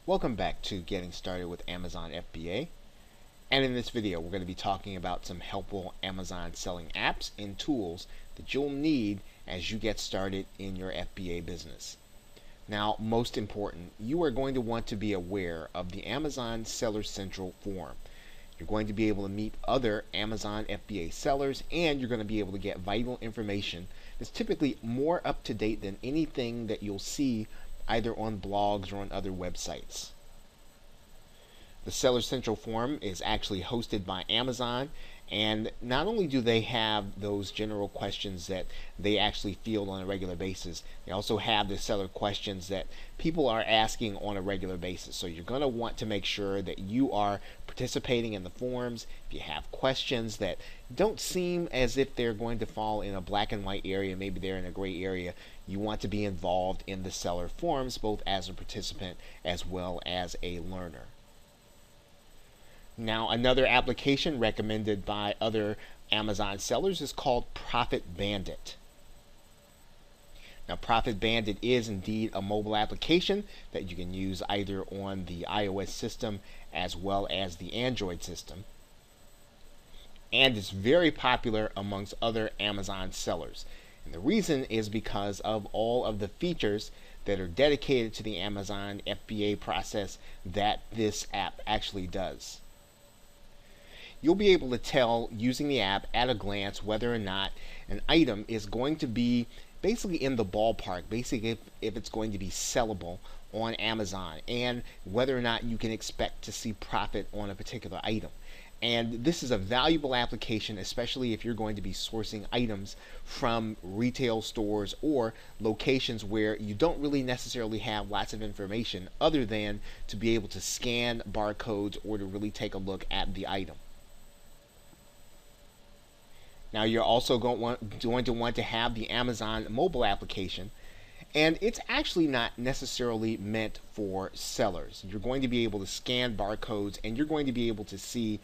Welcome back to Getting Started with Amazon FBA. And in this video, we're going to be talking about some helpful Amazon selling apps and tools that you'll need as you get started in your FBA business. Now, most important, you are going to want to be aware of the Amazon Seller Central forum. You're going to be able to meet other Amazon FBA sellers, and you're going to be able to get vital information that's typically more up to date than anything that you'll see either on blogs or on other websites. The Seller Central forum is actually hosted by Amazon, and not only do they have those general questions that they actually field on a regular basis, they also have the seller questions that people are asking on a regular basis. So you're going to want to make sure that you are participating in the forums. If you have questions that don't seem as if they're going to fall in a black and white area, maybe they're in a gray area, you want to be involved in the seller forums both as a participant as well as a learner. Now, another application recommended by other Amazon sellers is called Profit Bandit. Now, Profit Bandit is indeed a mobile application that you can use either on the iOS system as well as the Android system. And it's very popular amongst other Amazon sellers. And the reason is because of all of the features that are dedicated to the Amazon FBA process that this app actually does. You'll be able to tell using the app at a glance whether or not an item is going to be basically in the ballpark, basically if it's going to be sellable on Amazon, and whether or not you can expect to see profit on a particular item. And this is a valuable application, especially if you're going to be sourcing items from retail stores or locations where you don't really necessarily have lots of information other than to be able to scan barcodes or to really take a look at the item. Now, you're also going to want to have the Amazon mobile application, and it's actually not necessarily meant for sellers. You're going to be able to scan barcodes, and you're going to be able to see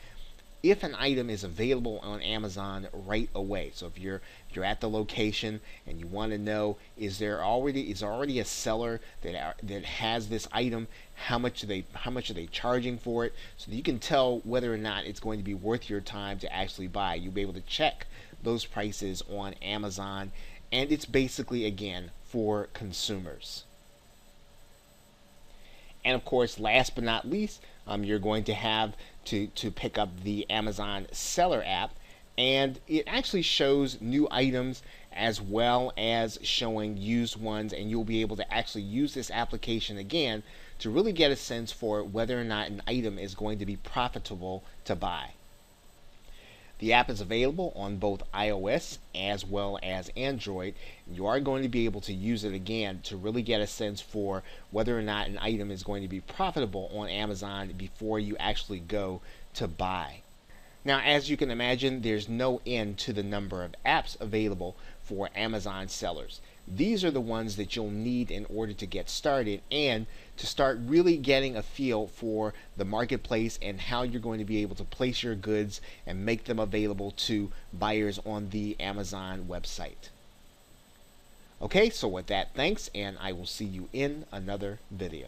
if an item is available on Amazon right away. So if you're at the location and you want to know, is already a seller that has this item, how much are they charging for it, so that you can tell whether or not it's going to be worth your time to actually buy. You'll be able to check those prices on Amazon, and it's basically, again, for consumers. And of course, last but not least, you're going to have to pick up the Amazon Seller app, and it actually shows new items as well as showing used ones, and you'll be able to actually use this application again to really get a sense for whether or not an item is going to be profitable to buy. The app is available on both iOS as well as Android. You are going to be able to use it again to really get a sense for whether or not an item is going to be profitable on Amazon before you actually go to buy. Now, as you can imagine, there's no end to the number of apps available for Amazon sellers. These are the ones that you'll need in order to get started and to start really getting a feel for the marketplace and how you're going to be able to place your goods and make them available to buyers on the Amazon website. Okay, so with that, thanks, and I will see you in another video.